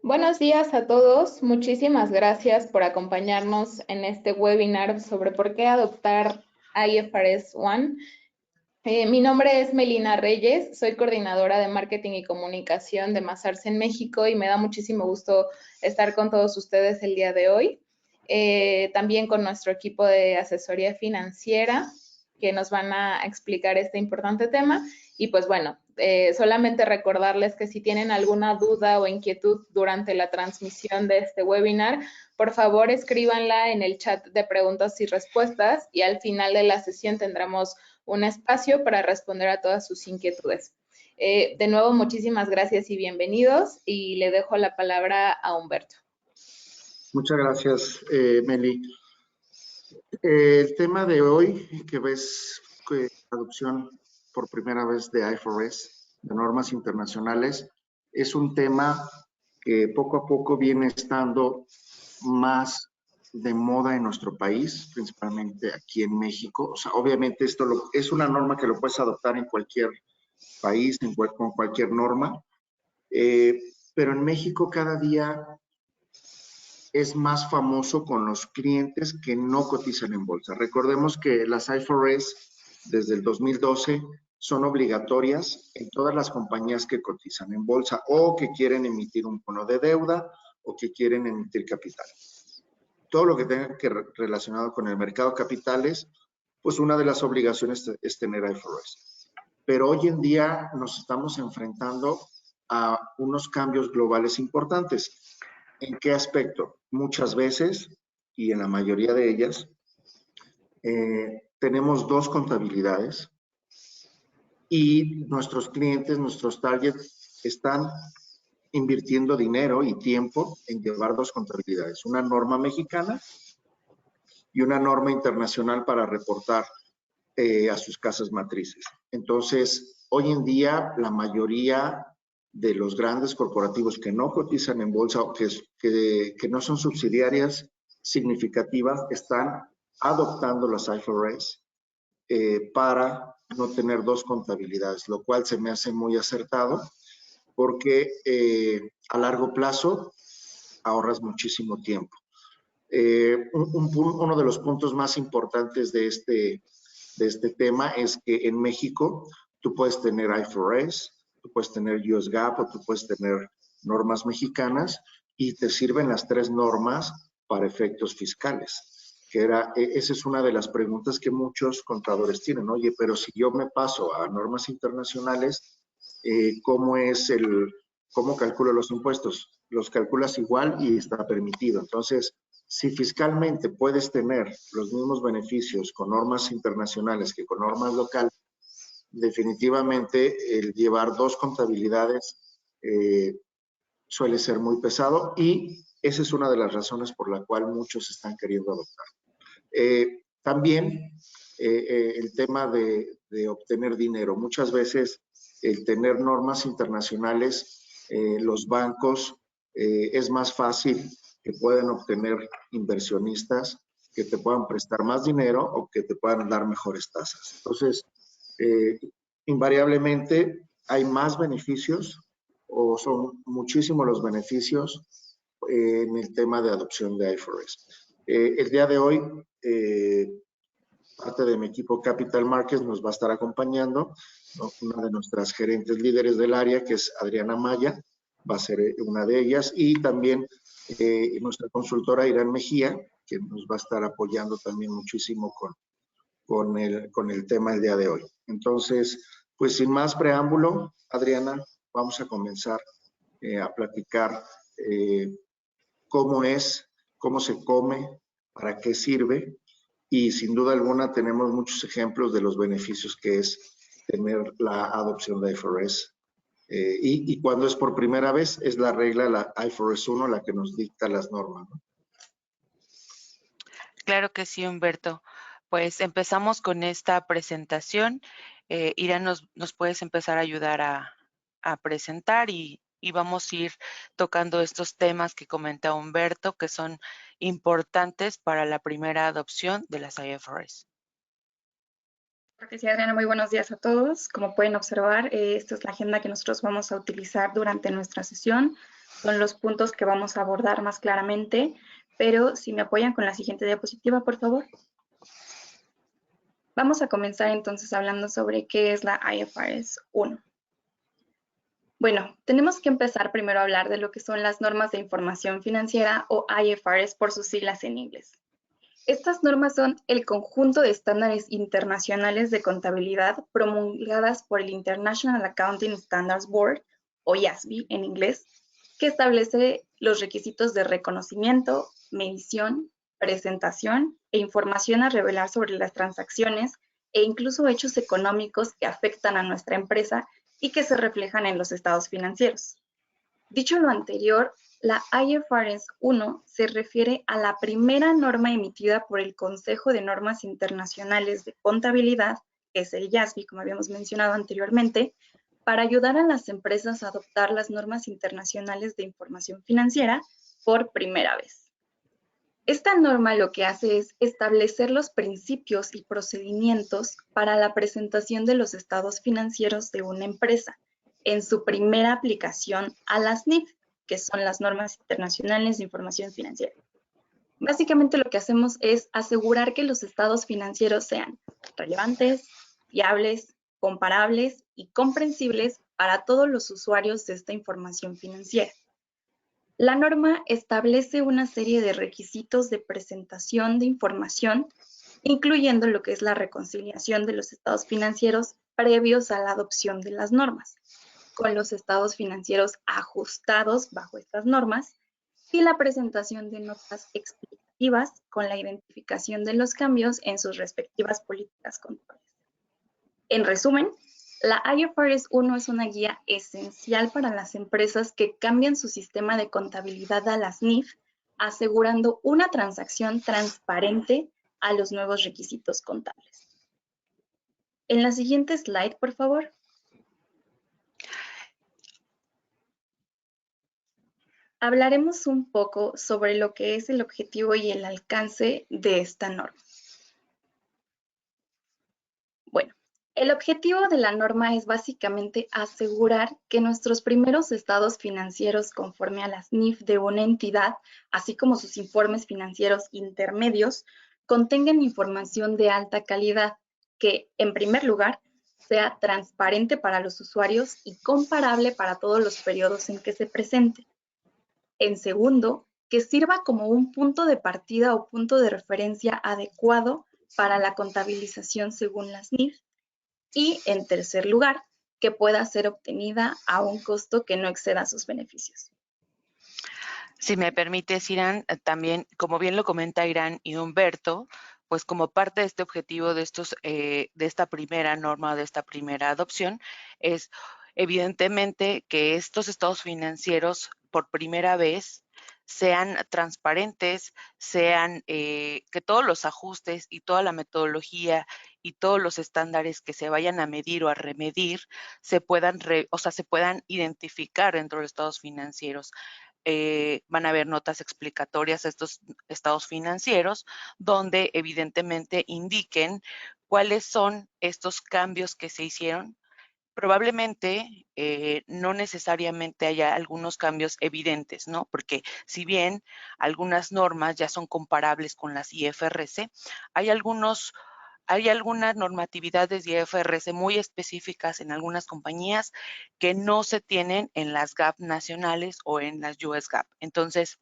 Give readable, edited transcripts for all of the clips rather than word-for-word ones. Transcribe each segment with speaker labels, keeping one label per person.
Speaker 1: Buenos días a todos. Muchísimas gracias por acompañarnos en este webinar sobre por qué adoptar IFRS 1. Mi nombre es Melina Reyes, soy coordinadora de marketing y comunicación de Mazars en México y me da muchísimo gusto estar con todos ustedes el día de hoy. También con nuestro equipo de asesoría financiera que nos van a explicar este importante tema. Y pues bueno, solamente recordarles que si tienen alguna duda o inquietud durante la transmisión de este webinar, por favor escríbanla en el chat de preguntas y respuestas y al final de la sesión tendremos un espacio para responder a todas sus inquietudes. De nuevo, muchísimas gracias y bienvenidos y le dejo la palabra a Humberto.
Speaker 2: Muchas gracias, Meli. El tema de hoy, que ves adopción por primera vez de IFRS, de normas internacionales, es un tema que poco a poco viene estando más de moda en nuestro país, principalmente aquí en México. O sea, obviamente esto es una norma que lo puedes adoptar en cualquier país, con cualquier norma, pero en México cada día es más famoso con los clientes que no cotizan en bolsa. Recordemos que las IFRS desde el 2012 son obligatorias en todas las compañías que cotizan en bolsa o que quieren emitir un bono de deuda o que quieren emitir capital. Todo lo que tenga que relacionado con el mercado de capitales, pues una de las obligaciones es tener IFRS. Pero hoy en día nos estamos enfrentando a unos cambios globales importantes. ¿En qué aspecto? Muchas veces, y en la mayoría de ellas, tenemos dos contabilidades y nuestros clientes, nuestros targets, están invirtiendo dinero y tiempo en llevar dos contabilidades, una norma mexicana y una norma internacional para reportar a sus casas matrices. Entonces, hoy en día, la mayoría de los grandes corporativos que no cotizan en bolsa o que no son subsidiarias significativas están adoptando las IFRS para no tener dos contabilidades, lo cual se me hace muy acertado porque a largo plazo ahorras muchísimo tiempo. Uno de los puntos más importantes de este tema es que en México tú puedes tener IFRS, tú puedes tener US GAAP o tú puedes tener normas mexicanas y te sirven las tres normas para efectos fiscales. Esa es una de las preguntas que muchos contadores tienen. Oye, pero si yo me paso a normas internacionales, ¿cómo calculo los impuestos? Los calculas igual y está permitido. Entonces, si fiscalmente puedes tener los mismos beneficios con normas internacionales que con normas locales, definitivamente el llevar dos contabilidades suele ser muy pesado y esa es una de las razones por la cual muchos están queriendo adoptar. También el tema de obtener dinero. Muchas veces el tener normas internacionales, los bancos, es más fácil que pueden obtener inversionistas que te puedan prestar más dinero o que te puedan dar mejores tasas. Entonces, invariablemente hay más beneficios o son muchísimos los beneficios en el tema de adopción de IFRS. El día de hoy, parte de mi equipo Capital Markets nos va a estar acompañando, ¿no? Una de nuestras gerentes líderes del área, que es Adriana Maya, va a ser una de ellas, y también nuestra consultora Irán Mejía, que nos va a estar apoyando también muchísimo con el tema el día de hoy. Entonces, pues sin más preámbulo, Adriana, vamos a comenzar a platicar cómo es, cómo se come, para qué sirve, y sin duda alguna tenemos muchos ejemplos de los beneficios que es tener la adopción de IFRS. Y cuando es por primera vez, es la regla, la IFRS 1, la que nos dicta las normas, ¿no?
Speaker 3: Claro que sí, Humberto. Pues empezamos con esta presentación. Irán, nos puedes empezar a ayudar a presentar y vamos a ir tocando estos temas que comenta Humberto, que son importantes para la primera adopción de las IFRS.
Speaker 4: Gracias, Adriana. Muy buenos días a todos. Como pueden observar, esta es la agenda que nosotros vamos a utilizar durante nuestra sesión. Son los puntos que vamos a abordar más claramente, pero si me apoyan con la siguiente diapositiva, por favor. Vamos a comenzar entonces hablando sobre qué es la IFRS 1. Bueno, tenemos que empezar primero a hablar de lo que son las normas de información financiera o IFRS por sus siglas en inglés. Estas normas son el conjunto de estándares internacionales de contabilidad promulgadas por el International Accounting Standards Board, o IASB en inglés, que establece los requisitos de reconocimiento, medición, presentación e información a revelar sobre las transacciones e incluso hechos económicos que afectan a nuestra empresa y que se reflejan en los estados financieros. Dicho lo anterior, la IFRS 1 se refiere a la primera norma emitida por el Consejo de Normas Internacionales de Contabilidad, que es el IASB, como habíamos mencionado anteriormente, para ayudar a las empresas a adoptar las normas internacionales de información financiera por primera vez. Esta norma lo que hace es establecer los principios y procedimientos para la presentación de los estados financieros de una empresa en su primera aplicación a las NIF, que son las normas internacionales de información financiera. Básicamente lo que hacemos es asegurar que los estados financieros sean relevantes, fiables, comparables y comprensibles para todos los usuarios de esta información financiera. La norma establece una serie de requisitos de presentación de información, incluyendo lo que es la reconciliación de los estados financieros previos a la adopción de las normas, con los estados financieros ajustados bajo estas normas y la presentación de notas explicativas con la identificación de los cambios en sus respectivas políticas contables. En resumen, la IFRS 1 es una guía esencial para las empresas que cambian su sistema de contabilidad a las NIF, asegurando una transacción transparente a los nuevos requisitos contables. En la siguiente slide, por favor. Hablaremos un poco sobre lo que es el objetivo y el alcance de esta norma. Bueno, el objetivo de la norma es básicamente asegurar que nuestros primeros estados financieros conforme a las NIF de una entidad, así como sus informes financieros intermedios, contengan información de alta calidad que, en primer lugar, sea transparente para los usuarios y comparable para todos los periodos en que se presente. En segundo, que sirva como un punto de partida o punto de referencia adecuado para la contabilización según las NIF. Y en tercer lugar, que pueda ser obtenida a un costo que no exceda sus beneficios.
Speaker 3: Si me permites, Irán, también, como bien lo comenta Irán y Humberto, pues como parte de este objetivo de esta primera norma, de esta primera adopción, es evidentemente que estos estados financieros por primera vez sean transparentes, sean que todos los ajustes y toda la metodología y todos los estándares que se vayan a medir o a remedir se puedan identificar dentro de los estados financieros. Van a haber notas explicatorias a estos estados financieros, donde evidentemente indiquen cuáles son estos cambios que se hicieron. Probablemente no necesariamente haya algunos cambios evidentes, ¿no? Porque si bien algunas normas ya son comparables con las IFRS, hay algunas normatividades de IFRS muy específicas en algunas compañías que no se tienen en las GAAP nacionales o en las US GAAP. Entonces,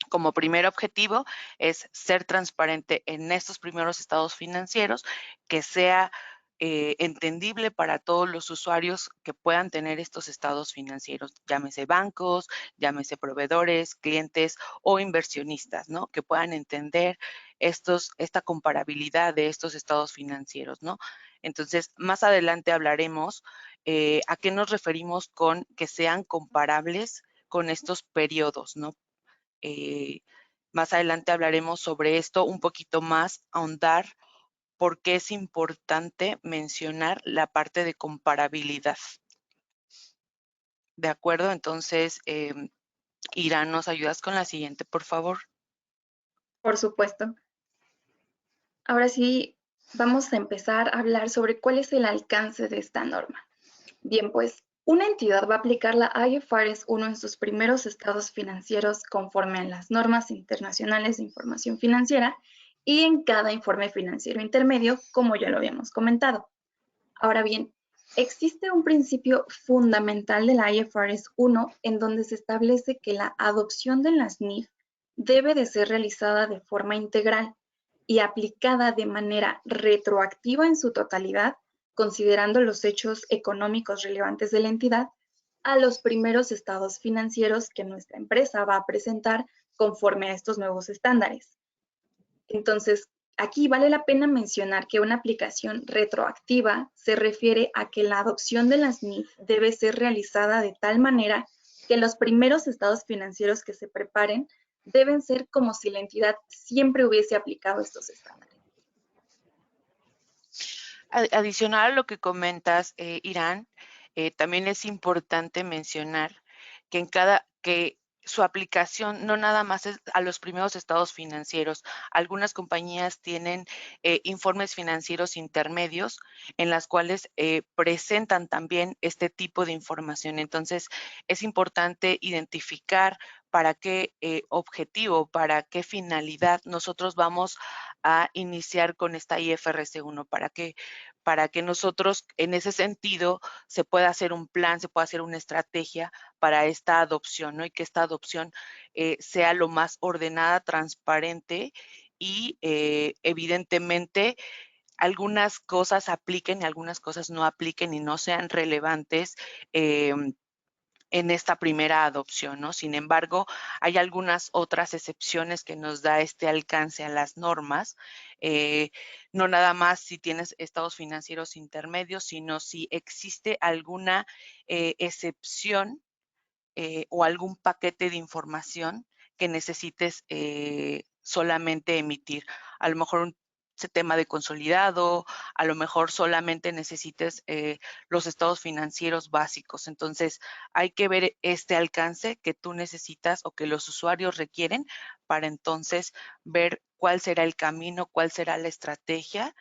Speaker 3: como primer objetivo es ser transparente en estos primeros estados financieros, que sea entendible para todos los usuarios que puedan tener estos estados financieros, llámese bancos, llámese proveedores, clientes o inversionistas, ¿no? Que puedan entender esta comparabilidad de estos estados financieros, ¿no? Entonces, más adelante hablaremos a qué nos referimos con que sean comparables con estos periodos, ¿no? Más adelante hablaremos sobre esto un poquito más, ahondar por qué es importante mencionar la parte de comparabilidad. ¿De acuerdo? Entonces, Irán, ¿nos ayudas con la siguiente, por favor?
Speaker 4: Por supuesto. Ahora sí, vamos a empezar a hablar sobre cuál es el alcance de esta norma. Bien, pues una entidad va a aplicar la IFRS 1 en sus primeros estados financieros conforme a las normas internacionales de información financiera y en cada informe financiero intermedio, como ya lo habíamos comentado. Ahora bien, existe un principio fundamental de la IFRS 1 en donde se establece que la adopción de las NIF debe de ser realizada de forma integral y aplicada de manera retroactiva en su totalidad, considerando los hechos económicos relevantes de la entidad, a los primeros estados financieros que nuestra empresa va a presentar conforme a estos nuevos estándares. Entonces, aquí vale la pena mencionar que una aplicación retroactiva se refiere a que la adopción de las NIF debe ser realizada de tal manera que los primeros estados financieros que se preparen deben ser como si la entidad siempre hubiese aplicado estos estándares.
Speaker 3: Adicional a lo que comentas, Irán, también es importante mencionar que su aplicación no nada más es a los primeros estados financieros. Algunas compañías tienen informes financieros intermedios en las cuales presentan también este tipo de información. Entonces, es importante identificar para qué objetivo, para qué finalidad nosotros vamos a iniciar con esta IFRS 1, para que nosotros en ese sentido se pueda hacer un plan, se pueda hacer una estrategia para esta adopción, ¿no? Y que esta adopción sea lo más ordenada, transparente y evidentemente algunas cosas apliquen y algunas cosas no apliquen y no sean relevantes en esta primera adopción, ¿no? Sin embargo, hay algunas otras excepciones que nos da este alcance a las normas, no nada más si tienes estados financieros intermedios, sino si existe alguna excepción o algún paquete de información que necesites solamente emitir. A lo mejor un tema de consolidado, a lo mejor solamente necesites los estados financieros básicos. Entonces, hay que ver este alcance que tú necesitas o que los usuarios requieren para entonces ver cuál será el camino, cuál será la estrategia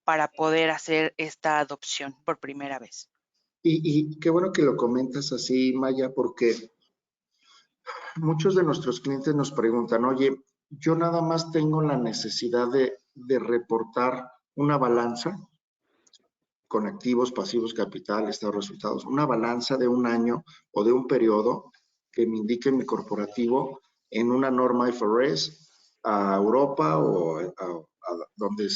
Speaker 3: para poder hacer esta adopción por primera vez.
Speaker 2: Y qué bueno que lo comentas así, Maya, porque muchos de nuestros clientes nos preguntan, oye, yo nada más tengo la necesidad de reportar una balanza con activos, pasivos, capital, estados, resultados, una balanza de un año o de un periodo que me indique mi corporativo en una norma IFRS a Europa o a donde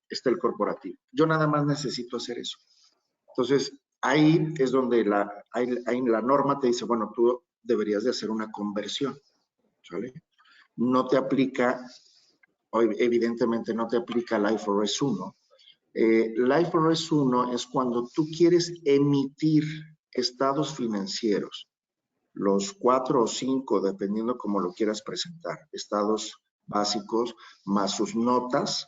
Speaker 2: esté el corporativo. Yo nada más necesito hacer eso. Entonces, ahí es donde ahí la norma te dice, bueno, tú deberías de hacer una conversión, ¿sale? No te aplica, evidentemente no te aplica la IFRS 1. La IFRS 1 es cuando tú quieres emitir estados financieros, los 4 o 5, dependiendo cómo lo quieras presentar, estados básicos más sus notas,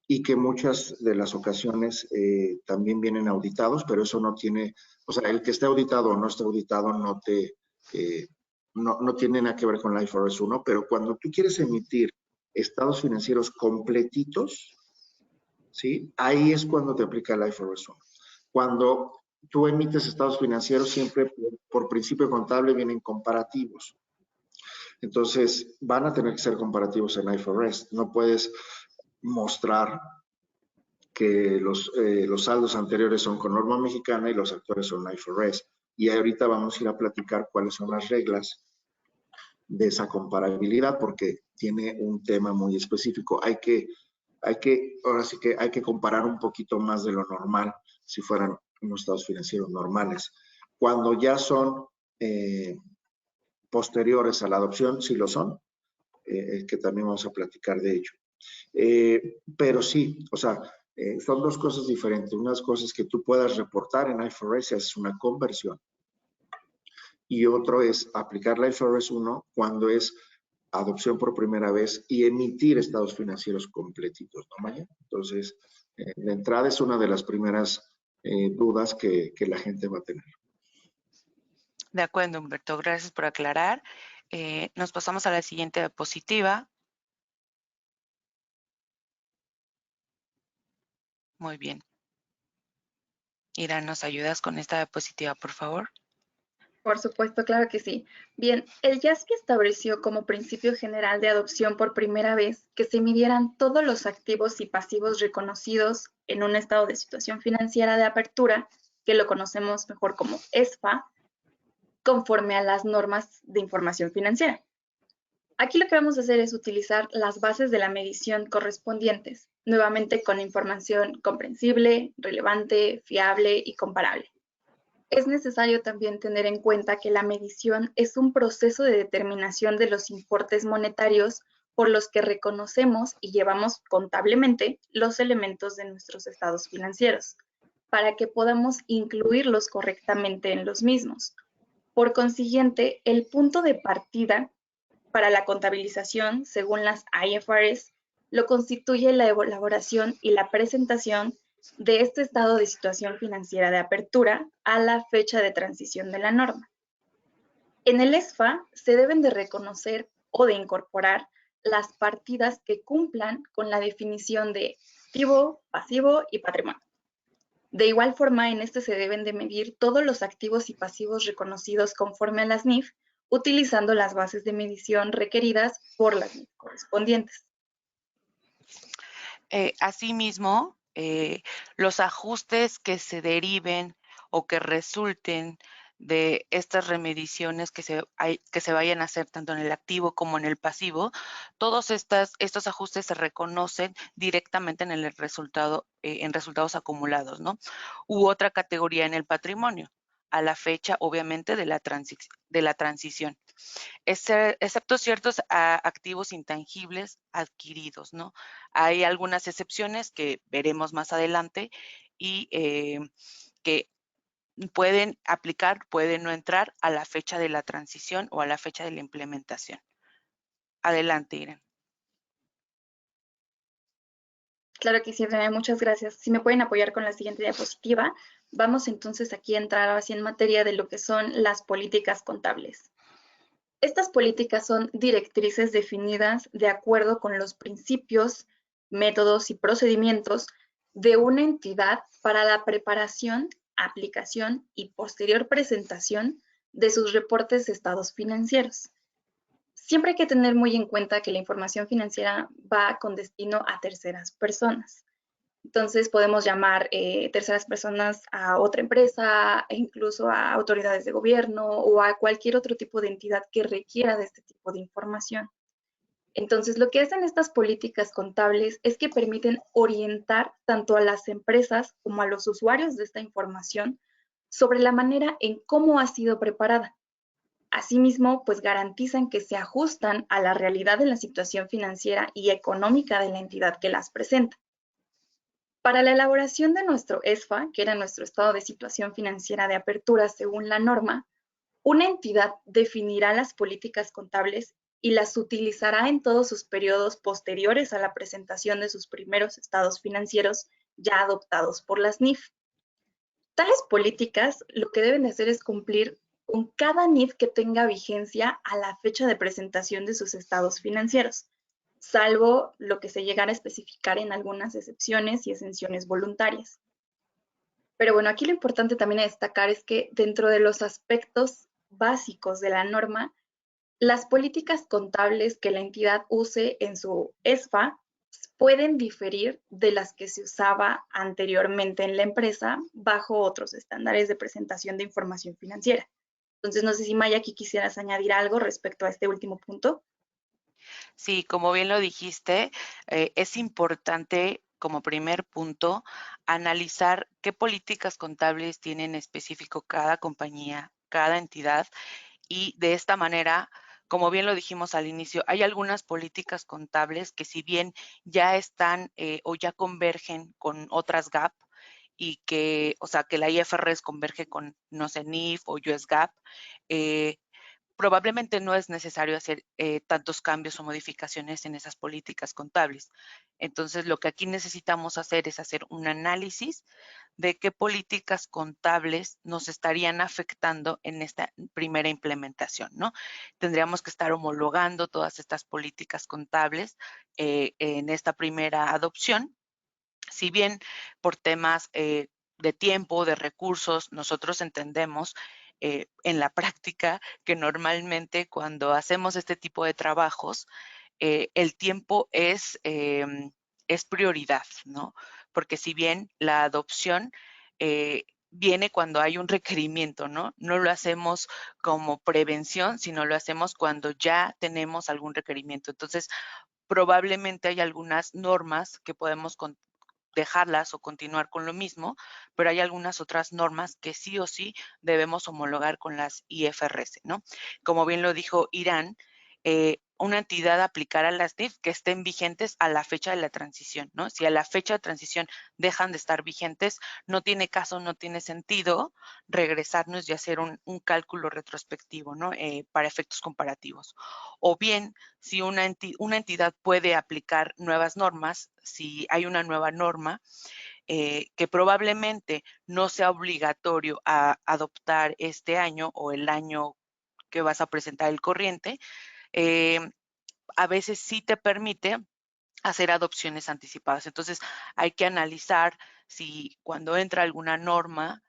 Speaker 2: y que muchas de las ocasiones también vienen auditados, pero eso no tiene, o sea, el que esté auditado o no esté auditado no tiene nada que ver con la IFRS 1, pero cuando tú quieres emitir estados financieros completitos, ¿sí? Ahí es cuando te aplica la IFRS 1. Cuando tú emites estados financieros, siempre por principio contable vienen comparativos. Entonces, van a tener que ser comparativos en IFRS. No puedes mostrar que los saldos anteriores son con norma mexicana y los actuales son IFRS. Y ahorita vamos a ir a platicar cuáles son las reglas de esa comparabilidad, porque tiene un tema muy específico. Ahora sí que hay que comparar un poquito más de lo normal si fueran unos estados financieros normales. Cuando ya son posteriores a la adopción, sí lo son, que también vamos a platicar de ello. Pero sí, o sea, son dos cosas diferentes. Unas cosas que tú puedas reportar en IFRS es una conversión. Y otro es aplicar la IFRS 1 cuando es adopción por primera vez y emitir estados financieros completitos, ¿no, Maya? Entonces, de entrada es una de las primeras dudas que la gente va a tener.
Speaker 3: De acuerdo, Humberto, gracias por aclarar. Nos pasamos a la siguiente diapositiva. Muy bien. Ira, ¿nos ayudas con esta diapositiva, por favor?
Speaker 4: Por supuesto, claro que sí. Bien, el JASP estableció como principio general de adopción por primera vez que se midieran todos los activos y pasivos reconocidos en un estado de situación financiera de apertura, que lo conocemos mejor como ESFA, conforme a las normas de información financiera. Aquí lo que vamos a hacer es utilizar las bases de la medición correspondientes, nuevamente con información comprensible, relevante, fiable y comparable. Es necesario también tener en cuenta que la medición es un proceso de determinación de los importes monetarios por los que reconocemos y llevamos contablemente los elementos de nuestros estados financieros, para que podamos incluirlos correctamente en los mismos. Por consiguiente, el punto de partida para la contabilización, según las IFRS, lo constituye la elaboración y la presentación de este estado de situación financiera de apertura a la fecha de transición de la norma. En el ESFA se deben de reconocer o de incorporar las partidas que cumplan con la definición de activo, pasivo y patrimonio. De igual forma, en este se deben de medir todos los activos y pasivos reconocidos conforme a las NIF, utilizando las bases de medición requeridas por las NIF correspondientes.
Speaker 3: Asimismo, los ajustes que se deriven o que resulten de estas remediciones que se vayan a hacer tanto en el activo como en el pasivo, todos estos ajustes se reconocen directamente en el resultado, en resultados acumulados, ¿no? U otra categoría en el patrimonio, a la fecha, obviamente, de la transición, excepto ciertos activos intangibles adquiridos, ¿no? Hay algunas excepciones que veremos más adelante y que pueden aplicar, pueden no entrar a la fecha de la transición o a la fecha de la implementación. Adelante, Irene.
Speaker 4: Claro que sí, René, muchas gracias. Si me pueden apoyar con la siguiente diapositiva, vamos entonces aquí a entrar así en materia de lo que son las políticas contables. Estas políticas son directrices definidas de acuerdo con los principios, métodos y procedimientos de una entidad para la preparación, aplicación y posterior presentación de sus reportes de estados financieros. Siempre hay que tener muy en cuenta que la información financiera va con destino a terceras personas. Entonces podemos llamar terceras personas a otra empresa, e incluso a autoridades de gobierno o a cualquier otro tipo de entidad que requiera de este tipo de información. Entonces, lo que hacen estas políticas contables es que permiten orientar tanto a las empresas como a los usuarios de esta información sobre la manera en cómo ha sido preparada. Asimismo, pues garantizan que se ajustan a la realidad de la situación financiera y económica de la entidad que las presenta. Para la elaboración de nuestro ESFA, que era nuestro estado de situación financiera de apertura según la norma, una entidad definirá las políticas contables y las utilizará en todos sus periodos posteriores a la presentación de sus primeros estados financieros ya adoptados por las NIF. Tales políticas lo que deben de hacer es cumplir con cada NIF que tenga vigencia a la fecha de presentación de sus estados financieros, salvo lo que se llegara a especificar en algunas excepciones y exenciones voluntarias. Pero bueno, aquí lo importante también a destacar es que dentro de los aspectos básicos de la norma, las políticas contables que la entidad use en su ESFA pueden diferir de las que se usaba anteriormente en la empresa bajo otros estándares de presentación de información financiera. Entonces, no sé si Maya, aquí quisieras añadir algo respecto a este último punto.
Speaker 3: Sí, como bien lo dijiste, es importante como primer punto analizar qué políticas contables tiene en específico cada compañía, cada entidad, y de esta manera, como bien lo dijimos al inicio, hay algunas políticas contables que si bien ya están o ya convergen con otras GAAP y que, o sea, que la IFRS converge con, no sé, NIF o US GAAP, probablemente no es necesario hacer tantos cambios o modificaciones en esas políticas contables. Entonces, lo que aquí necesitamos hacer es hacer un análisis de qué políticas contables nos estarían afectando en esta primera implementación, ¿no? Tendríamos que estar homologando todas estas políticas contables en esta primera adopción Si bien por temas de tiempo, de recursos, nosotros entendemos en la práctica que normalmente cuando hacemos este tipo de trabajos, el tiempo es prioridad, ¿no? Porque si bien la adopción viene cuando hay un requerimiento, ¿no? No lo hacemos como prevención, sino lo hacemos cuando ya tenemos algún requerimiento. Entonces, probablemente hay algunas normas que podemos dejarlas o continuar con lo mismo, pero hay algunas otras normas que sí o sí debemos homologar con las IFRS, ¿no? Como bien lo dijo Irán, una entidad aplicará las NIF que estén vigentes a la fecha de la transición, ¿no? Si a la fecha de transición dejan de estar vigentes, no tiene caso, no tiene sentido regresarnos y hacer un cálculo retrospectivo, ¿no? Para efectos comparativos. O bien, si una entidad puede aplicar nuevas normas, si hay una nueva norma que probablemente no sea obligatorio a adoptar este año o el año que vas a presentar el corriente, a veces sí te permite hacer adopciones anticipadas. Entonces, hay que analizar si cuando entra alguna norma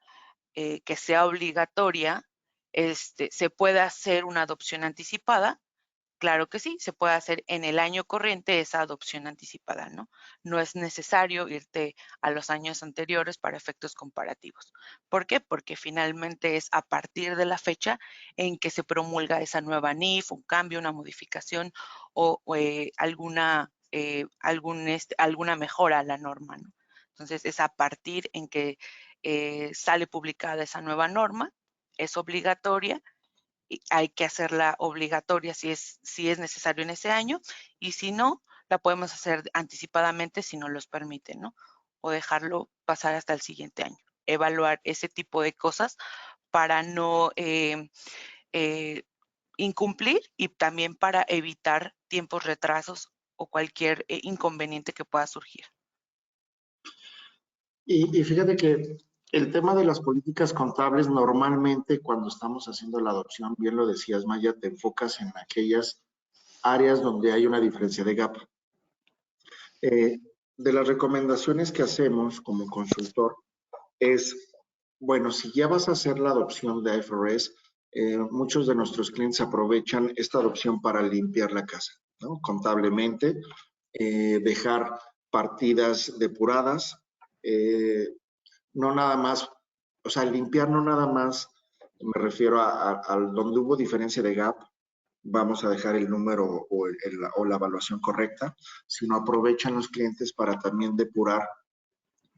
Speaker 3: que sea obligatoria, se puede hacer una adopción anticipada. Claro que sí, se puede hacer en el año corriente esa adopción anticipada, ¿no? No es necesario irte a los años anteriores para efectos comparativos. ¿Por qué? Porque finalmente es a partir de la fecha en que se promulga esa nueva NIF, un cambio, una modificación o alguna mejora a la norma, ¿no? Entonces es a partir en que sale publicada esa nueva norma, es obligatoria, hay que hacerla obligatoria si es necesario en ese año, y si no, la podemos hacer anticipadamente si nos los permite, ¿no? O dejarlo pasar hasta el siguiente año. Evaluar ese tipo de cosas para no incumplir y también para evitar tiempos, retrasos o cualquier inconveniente que pueda surgir.
Speaker 2: Y fíjate que el tema de las políticas contables, normalmente cuando estamos haciendo la adopción, bien lo decías, Maya, te enfocas en aquellas áreas donde hay una diferencia de gap. De las recomendaciones que hacemos como consultor es, bueno, si ya vas a hacer la adopción de IFRS, muchos de nuestros clientes aprovechan esta adopción para limpiar la casa, ¿no? Contablemente, dejar partidas depuradas, no nada más, o sea, limpiar no nada más, me refiero a donde hubo diferencia de gap, vamos a dejar el número o la evaluación correcta, sino aprovechan los clientes para también depurar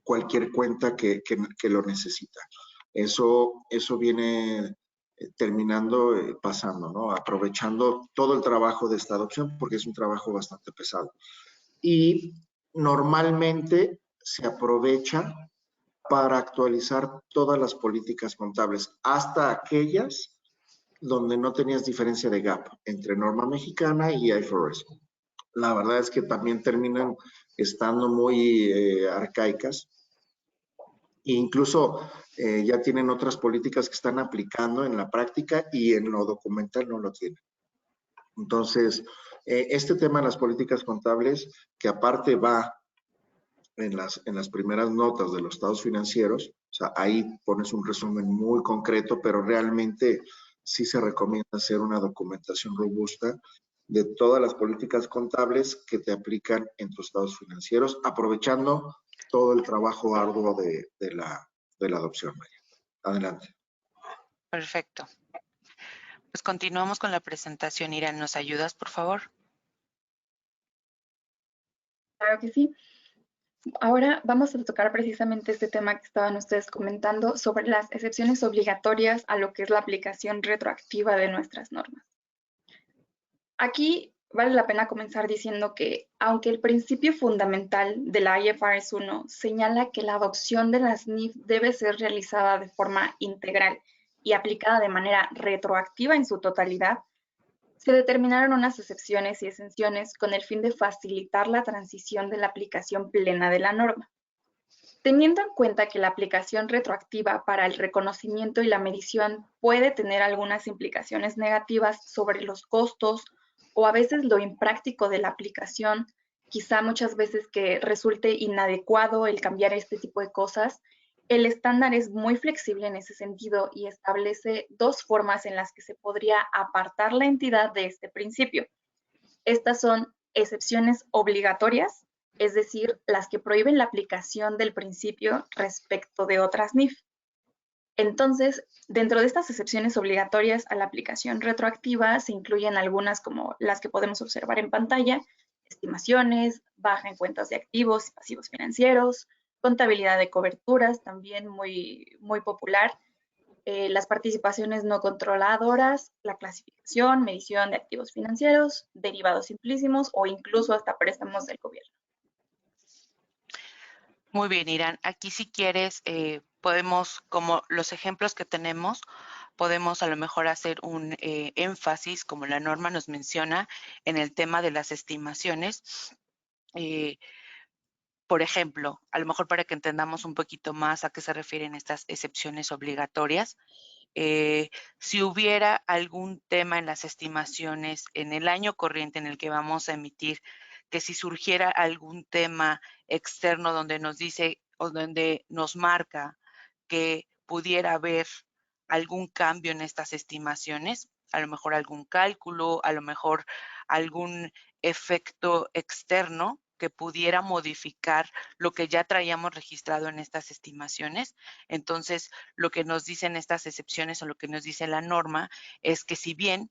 Speaker 2: cualquier cuenta que lo necesita. Eso viene terminando, pasando, ¿no? Aprovechando todo el trabajo de esta adopción, porque es un trabajo bastante pesado. Y normalmente se aprovecha para actualizar todas las políticas contables, hasta aquellas donde no tenías diferencia de gap entre norma mexicana y IFRS. La verdad es que también terminan estando muy arcaicas. E incluso ya tienen otras políticas que están aplicando en la práctica y en lo documental no lo tienen. Entonces, este tema de las políticas contables, que aparte va en las primeras notas de los estados financieros, o sea, ahí pones un resumen muy concreto, pero realmente sí se recomienda hacer una documentación robusta de todas las políticas contables que te aplican en tus estados financieros, aprovechando todo el trabajo arduo de la adopción. Adelante.
Speaker 3: Perfecto. Pues continuamos con la presentación. Irán, ¿nos ayudas, por favor?
Speaker 4: Claro que sí. Ahora vamos a tocar precisamente este tema que estaban ustedes comentando sobre las excepciones obligatorias a lo que es la aplicación retroactiva de nuestras normas. Aquí vale la pena comenzar diciendo que, aunque el principio fundamental de la IFRS 1 señala que la adopción de las NIF debe ser realizada de forma integral y aplicada de manera retroactiva en su totalidad, se determinaron unas excepciones y exenciones con el fin de facilitar la transición de la aplicación plena de la norma. Teniendo en cuenta que la aplicación retroactiva para el reconocimiento y la medición puede tener algunas implicaciones negativas sobre los costos o a veces lo impráctico de la aplicación, quizá muchas veces que resulte inadecuado el cambiar este tipo de cosas, el estándar es muy flexible en ese sentido y establece dos formas en las que se podría apartar la entidad de este principio. Estas son excepciones obligatorias, es decir, las que prohíben la aplicación del principio respecto de otras NIF. Entonces, dentro de estas excepciones obligatorias a la aplicación retroactiva se incluyen algunas como las que podemos observar en pantalla: estimaciones, baja en cuentas de activos y pasivos financieros, contabilidad de coberturas, también muy popular, las participaciones no controladoras, la clasificación, medición de activos financieros, derivados simplísimos o incluso hasta préstamos del gobierno.
Speaker 3: Muy bien, Irán. Aquí si quieres, podemos, como los ejemplos que tenemos, podemos a lo mejor hacer un énfasis, como la norma nos menciona, en el tema de las estimaciones. Por ejemplo, a lo mejor para que entendamos un poquito más a qué se refieren estas excepciones obligatorias, si hubiera algún tema en las estimaciones en el año corriente en el que vamos a emitir, que si surgiera algún tema externo donde nos dice o donde nos marca que pudiera haber algún cambio en estas estimaciones, a lo mejor algún cálculo, a lo mejor algún efecto externo que pudiera modificar lo que ya traíamos registrado en estas estimaciones. Entonces, lo que nos dicen estas excepciones o lo que nos dice la norma es que si bien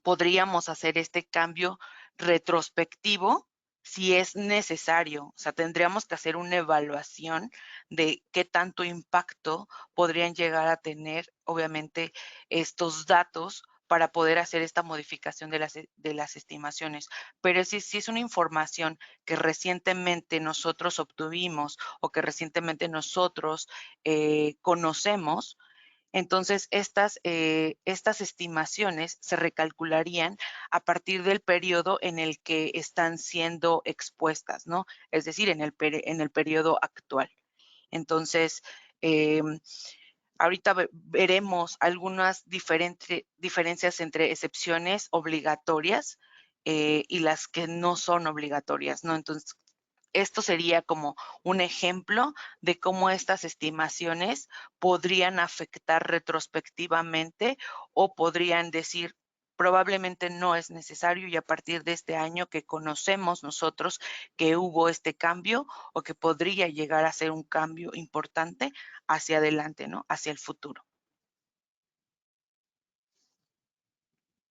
Speaker 3: podríamos hacer este cambio retrospectivo, si es necesario, o sea, tendríamos que hacer una evaluación de qué tanto impacto podrían llegar a tener, obviamente, estos datos para poder hacer esta modificación de las estimaciones. Pero si es una información que recientemente nosotros obtuvimos o que recientemente nosotros conocemos, entonces estas estimaciones se recalcularían a partir del periodo en el que están siendo expuestas, ¿no? Es decir, en el periodo actual. Entonces, ahorita veremos algunas diferencias entre excepciones obligatorias y las que no son obligatorias, ¿no? Entonces, esto sería como un ejemplo de cómo estas estimaciones podrían afectar retrospectivamente o podrían decir probablemente no es necesario y a partir de este año que conocemos nosotros que hubo este cambio o que podría llegar a ser un cambio importante hacia adelante, ¿no? Hacia el futuro.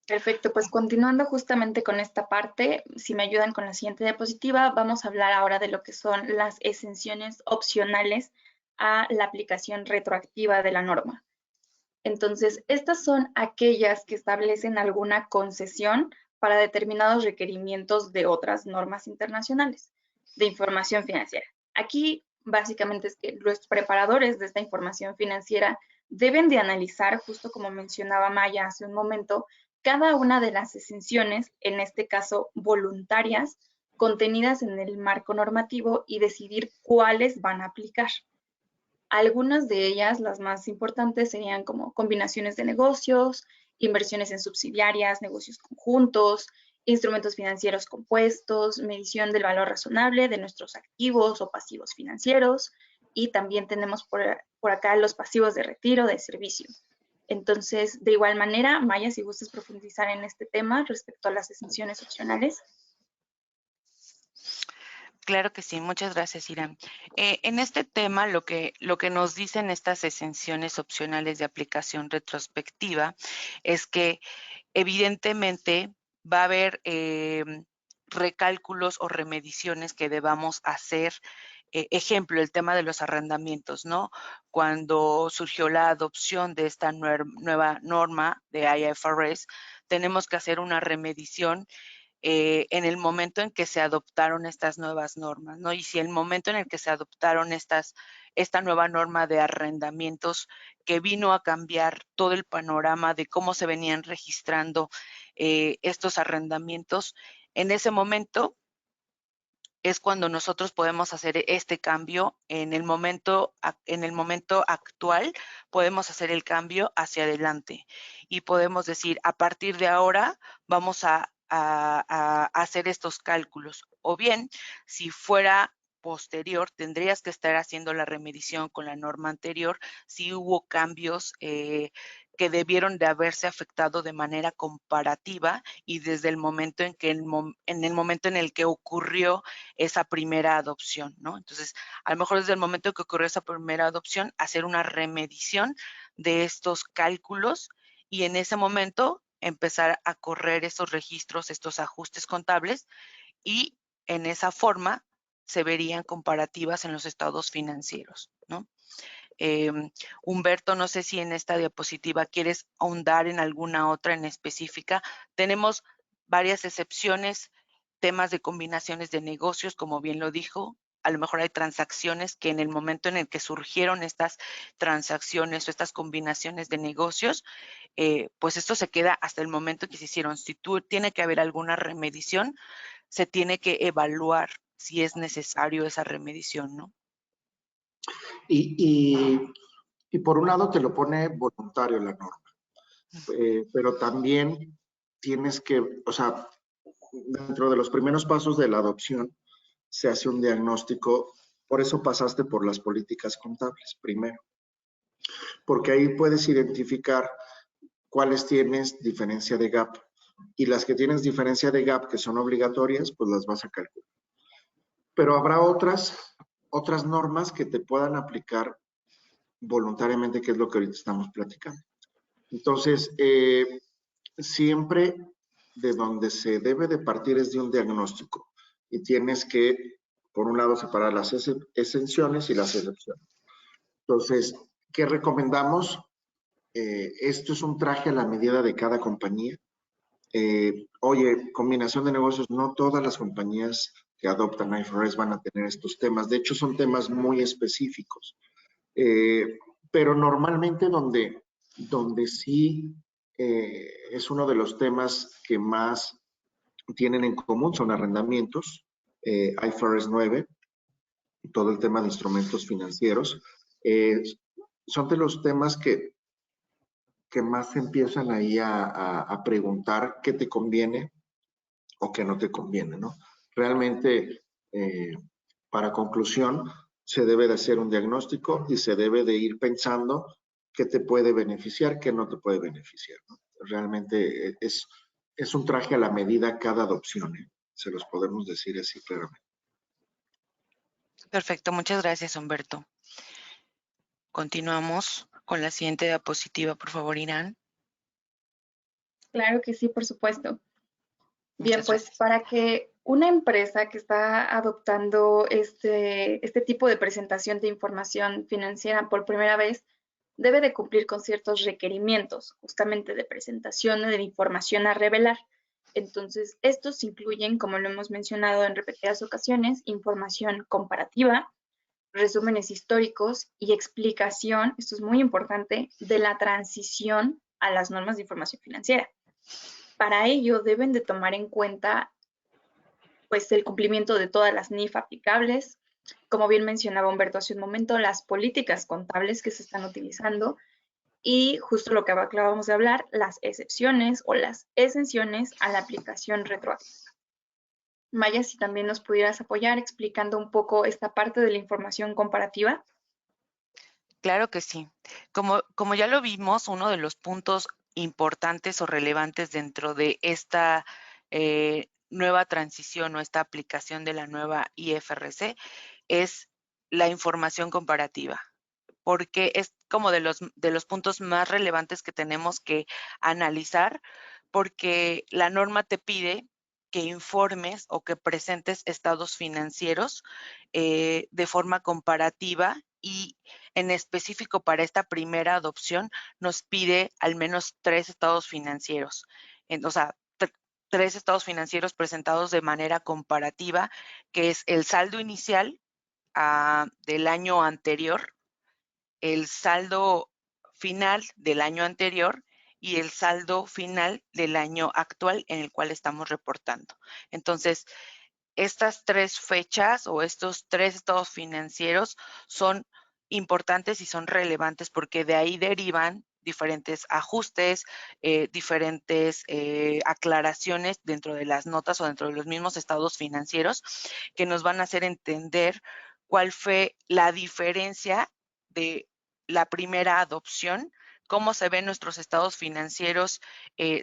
Speaker 4: Perfecto, pues continuando justamente con esta parte, si me ayudan con la siguiente diapositiva, vamos a hablar ahora de lo que son las exenciones opcionales a la aplicación retroactiva de la norma. Entonces, estas son aquellas que establecen alguna concesión para determinados requerimientos de otras normas internacionales de información financiera. Aquí, básicamente, es que los preparadores de esta información financiera deben de analizar, justo como mencionaba Maya hace un momento, cada una de las exenciones, en este caso voluntarias, contenidas en el marco normativo y decidir cuáles van a aplicar. Algunas de ellas, las más importantes, serían como combinaciones de negocios, inversiones en subsidiarias, negocios conjuntos, instrumentos financieros compuestos, medición del valor razonable de nuestros activos o pasivos financieros, y también tenemos por acá los pasivos de retiro de servicio. Entonces, de igual manera, Maya, si gustas profundizar en este tema respecto a las exenciones opcionales.
Speaker 3: Claro que sí, muchas gracias, Irán. En este tema, lo que nos dicen estas exenciones opcionales de aplicación retrospectiva es que evidentemente va a haber recálculos o remediciones que debamos hacer. Ejemplo, el tema de los arrendamientos, ¿no? Cuando surgió la adopción de esta nueva norma de IFRS, tenemos que hacer una remedición en el momento en que se adoptaron estas nuevas normas, ¿no? Y si el momento en el que se adoptaron esta nueva norma de arrendamientos que vino a cambiar todo el panorama de cómo se venían registrando estos arrendamientos, en ese momento es cuando nosotros podemos hacer este cambio en el momento actual, podemos hacer el cambio hacia adelante y podemos decir, a partir de ahora vamos a a hacer estos cálculos. O bien, si fuera posterior, tendrías que estar haciendo la remedición con la norma anterior si hubo cambios que debieron de haberse afectado de manera comparativa y desde el momento en que en el momento en el que ocurrió esa primera adopción, ¿no? Entonces, a lo mejor desde el momento en que ocurrió esa primera adopción, hacer una remedición de estos cálculos y en ese momento empezar a correr esos registros, estos ajustes contables y en esa forma se verían comparativas en los estados financieros, ¿no? Humberto, no sé si en esta diapositiva quieres ahondar en alguna otra en específica. Tenemos varias excepciones, temas de combinaciones de negocios, como bien lo dijo. A lo mejor hay transacciones que en el momento en el que surgieron estas transacciones o estas combinaciones de negocios, pues esto se queda hasta el momento en que se hicieron. Si tiene que haber alguna remedición, se tiene que evaluar si es necesario esa remedición, ¿no?
Speaker 2: Y por un lado te lo pone voluntario la norma, pero también tienes que, o sea, dentro de los primeros pasos de la adopción se hace un diagnóstico, por eso pasaste por las políticas contables primero, porque ahí puedes identificar cuáles tienes diferencia de gap y las que tienes diferencia de gap que son obligatorias, pues las vas a calcular. Pero habrá otras normas que te puedan aplicar voluntariamente, que es lo que ahorita estamos platicando. Entonces, siempre de donde se debe de partir es de un diagnóstico y tienes que, por un lado, separar las exenciones y las excepciones. Entonces, ¿qué recomendamos? Esto es un traje a la medida de cada compañía. Oye, combinación de negocios, no todas las compañías que adoptan IFRS van a tener estos temas. De hecho, son temas muy específicos. Pero normalmente donde sí es uno de los temas que más tienen en común son arrendamientos, IFRS 9, todo el tema de instrumentos financieros. Son de los temas que más empiezan ahí a preguntar qué te conviene o qué no te conviene, ¿no? Realmente, para conclusión, se debe de hacer un diagnóstico y se debe de ir pensando qué te puede beneficiar, qué no te puede beneficiar, ¿no? Realmente es un traje a la medida cada adopción, ¿eh? Se los podemos decir así claramente.
Speaker 3: Perfecto, muchas gracias, Humberto. Continuamos con la siguiente diapositiva, por favor, Irán.
Speaker 4: Claro que sí, por supuesto. Bien,
Speaker 3: Muchas
Speaker 4: pues
Speaker 3: gracias.
Speaker 4: para que una empresa que está adoptando este tipo de presentación de información financiera por primera vez, debe de cumplir con ciertos requerimientos, justamente de presentación de información a revelar. Entonces, estos incluyen, como lo hemos mencionado en repetidas ocasiones, información comparativa, resúmenes históricos y explicación, esto es muy importante, de la transición a las normas de información financiera. Para ello deben de tomar en cuenta pues el cumplimiento de todas las NIF aplicables, como bien mencionaba Humberto hace un momento, las políticas contables que se están utilizando y justo lo que acabamos de hablar, las excepciones o las exenciones a la aplicación retroactiva. Maya, si también nos pudieras apoyar explicando un poco esta parte de la información comparativa.
Speaker 3: Claro que sí. Como ya lo vimos, uno de los puntos importantes o relevantes dentro de esta nueva transición o esta aplicación de la nueva IFRS es la información comparativa, porque es como de los puntos más relevantes que tenemos que analizar, porque la norma te pide que informes o que presentes estados financieros de forma comparativa y en específico para esta primera adopción nos pide al menos 3 estados financieros, o sea, 3 estados financieros presentados de manera comparativa, que es el saldo inicial del año anterior, el saldo final del año anterior y el saldo final del año actual en el cual estamos reportando. Entonces, estas 3 fechas o estos 3 estados financieros son importantes y son relevantes porque de ahí derivan diferentes ajustes, diferentes aclaraciones dentro de las notas o dentro de los mismos estados financieros que nos van a hacer entender cuál fue la diferencia de la primera adopción, cómo se ven nuestros estados financieros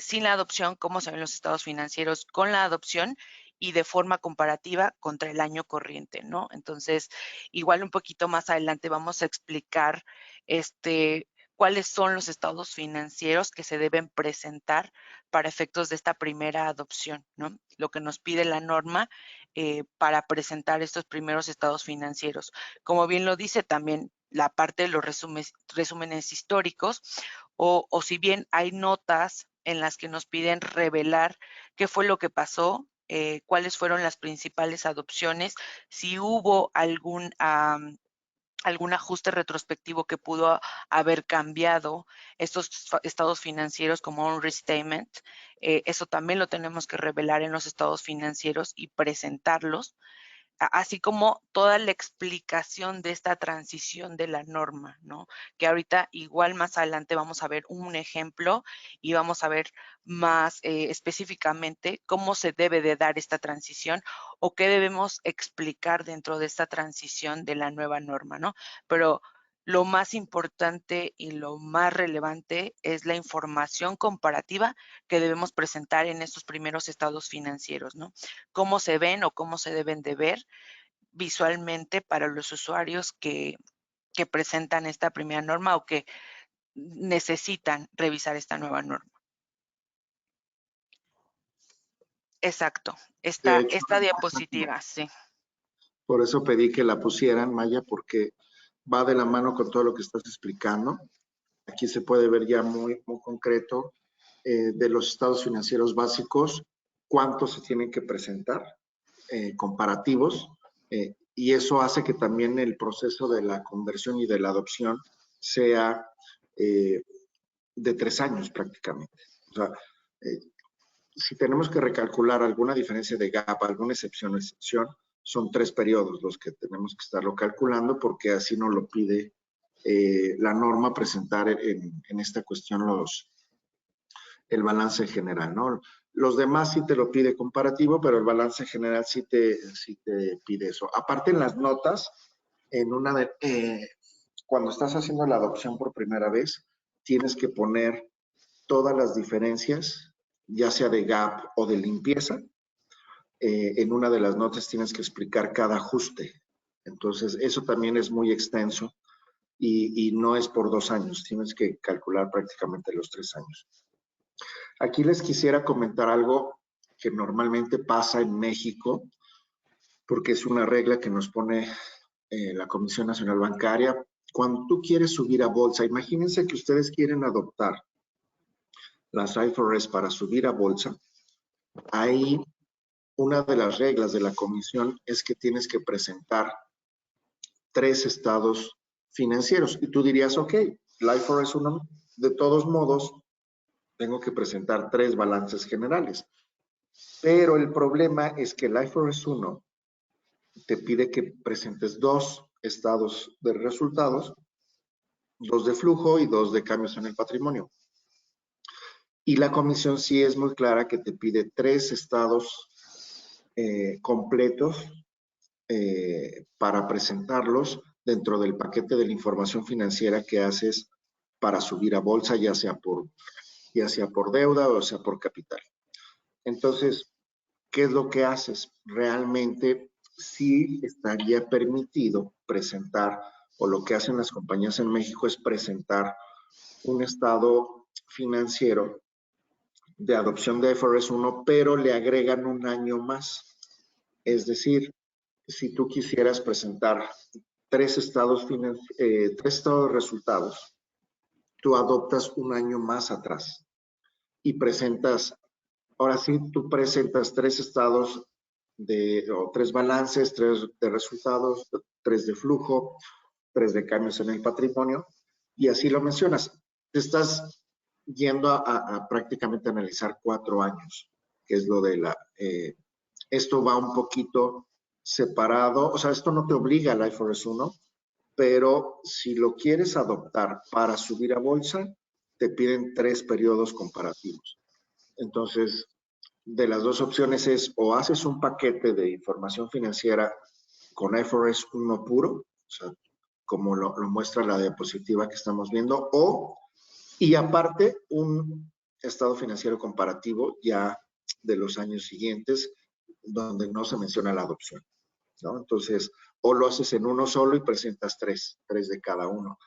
Speaker 3: sin la adopción, cómo se ven los estados financieros con la adopción y de forma comparativa contra el año corriente, ¿no? Entonces, igual un poquito más adelante vamos a explicar cuáles son los estados financieros que se deben presentar para efectos de esta primera adopción, ¿no? Lo que nos pide la norma para presentar estos primeros estados financieros. Como bien lo dice también la parte de los resúmenes históricos, o si bien hay notas en las que nos piden revelar qué fue lo que pasó, cuáles fueron las principales adopciones, si hubo algún ajuste retrospectivo que pudo haber cambiado estos estados financieros como un restatement. Eso también lo tenemos que revelar en los estados financieros y presentarlos, así como toda la explicación de esta transición de la norma, ¿no? Que ahorita igual más adelante vamos a ver un ejemplo y vamos a ver más específicamente cómo se debe de dar esta transición o qué debemos explicar dentro de esta transición de la nueva norma, ¿no? Pero lo más importante y lo más relevante es la información comparativa que debemos presentar en estos primeros estados financieros, ¿no? Cómo se ven o cómo se deben de ver visualmente para los usuarios que presentan esta primera norma o que necesitan revisar esta nueva norma. Exacto, esta diapositiva, sí.
Speaker 2: Por eso pedí que la pusieran, Maya, porque va de la mano con todo lo que estás explicando. Aquí se puede ver ya muy concreto de los estados financieros básicos, cuántos se tienen que presentar, comparativos, y eso hace que también el proceso de la conversión y de la adopción sea de 3 años prácticamente. O sea, si tenemos que recalcular alguna diferencia de gap, alguna excepción, son 3 periodos los que tenemos que estarlo calculando porque así nos lo pide la norma presentar en esta cuestión el balance general, ¿no? Los demás sí te lo pide comparativo, pero el balance general sí te pide eso. Aparte en las notas, cuando estás haciendo la adopción por primera vez, tienes que poner todas las diferencias, ya sea de gap o de limpieza. En una de las notas tienes que explicar cada ajuste. Entonces, eso también es muy extenso y no es por 2 años, tienes que calcular prácticamente los 3 años. Aquí les quisiera comentar algo que normalmente pasa en México, porque es una regla que nos pone la Comisión Nacional Bancaria. Cuando tú quieres subir a bolsa, imagínense que ustedes quieren adoptar las IFRS para subir a bolsa. Ahí una de las reglas de la comisión es que tienes que presentar 3 estados financieros. Y tú dirías, ok, la IFRS 1, de todos modos, tengo que presentar 3 balances generales. Pero el problema es que el IFRS 1 te pide que presentes 2 estados de resultados, 2 de flujo y 2 de cambios en el patrimonio. Y la comisión sí es muy clara que te pide 3 estados completos para presentarlos dentro del paquete de la información financiera que haces para subir a bolsa, ya sea por deuda o sea por capital. Entonces, ¿qué es lo que haces? Realmente sí estaría permitido presentar, o lo que hacen las compañías en México es presentar un estado financiero de adopción de IFRS 1, pero le agregan un año más. Es decir, si tú quisieras presentar 3 estados de resultados, tú adoptas un año más atrás y presentas, ahora sí, tú presentas 3 estados o 3 balances, 3 de resultados, 3 de flujo, 3 de cambios en el patrimonio, y así lo mencionas. Te estás yendo a prácticamente analizar 4 años, que es lo de esto va un poquito separado, o sea, esto no te obliga al IFRS 1, pero si lo quieres adoptar para subir a bolsa, te piden 3 periodos comparativos. Entonces, de las dos opciones es o haces un paquete de información financiera con IFRS 1 puro, o sea, como lo muestra la diapositiva que estamos viendo, y aparte un estado financiero comparativo ya de los años siguientes, donde no se menciona la adopción, ¿no? Entonces, o lo haces en uno solo y presentas 3 de cada uno.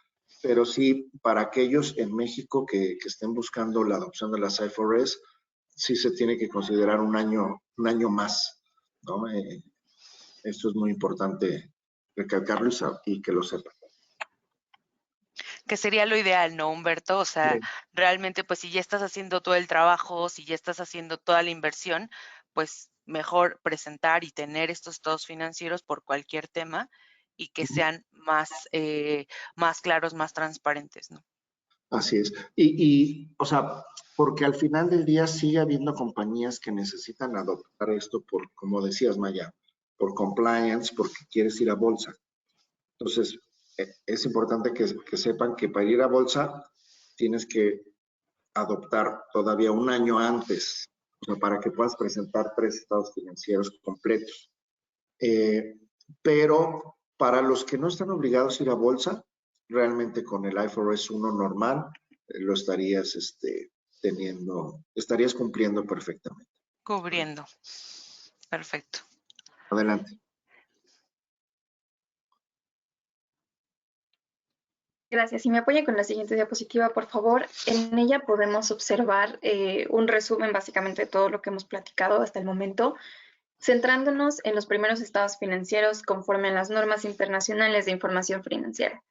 Speaker 2: Pero sí, para aquellos en México que estén buscando la adopción de las IFRS, sí se tiene que considerar un año más, ¿no? Esto es muy importante recalcarlo y que lo sepan.
Speaker 3: Que sería lo ideal, ¿no, Humberto? O sea, realmente, pues si ya estás haciendo todo el trabajo, si ya estás haciendo toda la inversión, pues mejor presentar y tener estos estados financieros por cualquier tema y que sean más claros, más transparentes, ¿no?
Speaker 2: Así es. O sea, porque al final del día sigue habiendo compañías que necesitan adoptar esto por, como decías, Maya, por compliance, porque quieres ir a bolsa. Entonces, es importante que sepan que para ir a bolsa tienes que adoptar todavía un año antes, o sea, para que puedas presentar 3 estados financieros completos. Pero para los que no están obligados a ir a bolsa, realmente con el IFRS 1 normal lo estarías estarías cumpliendo perfectamente.
Speaker 3: Cubriendo. Perfecto.
Speaker 2: Adelante.
Speaker 4: Gracias. Si me apoya con la siguiente diapositiva, por favor. En ella podemos observar un resumen básicamente de todo lo que hemos platicado hasta el momento, centrándonos en los primeros estados financieros conforme a las normas internacionales de información financiera.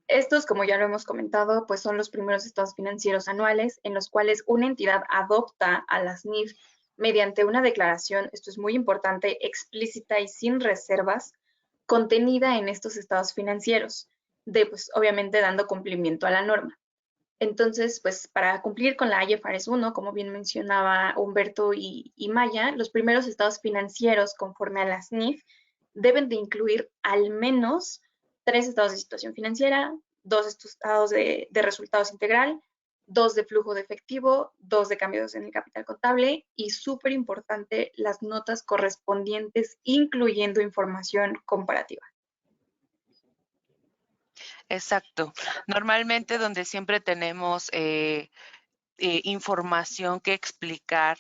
Speaker 4: Estos, como ya lo hemos comentado, pues son los primeros estados financieros anuales en los cuales una entidad adopta a las NIF mediante una declaración, esto es muy importante, explícita y sin reservas, contenida en estos estados financieros, pues obviamente dando cumplimiento a la norma. Entonces, pues para cumplir con la IFRS 1, como bien mencionaba Humberto y Maya, los primeros estados financieros conforme a las NIF deben de incluir al menos 3 estados de situación financiera, 2 estados de resultados integral, 2 de flujo de efectivo, 2 de cambios en el capital contable y súper importante, las notas correspondientes, incluyendo información comparativa.
Speaker 3: Exacto. Normalmente donde siempre tenemos información que explicar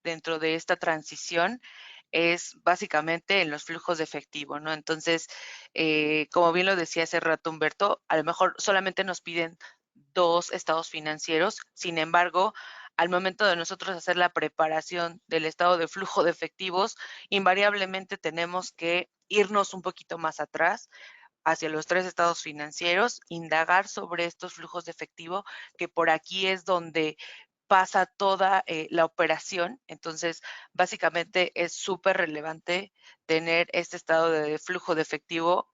Speaker 3: dentro de esta transición es básicamente en los flujos de efectivo, ¿no? Entonces, como bien lo decía hace rato Humberto, a lo mejor solamente nos piden 2 estados financieros, sin embargo, al momento de nosotros hacer la preparación del estado de flujo de efectivos, invariablemente tenemos que irnos un poquito más atrás hacia los 3 estados financieros, indagar sobre estos flujos de efectivo, que por aquí es donde pasa toda la operación. Entonces, básicamente es súper relevante tener este estado de flujo de efectivo,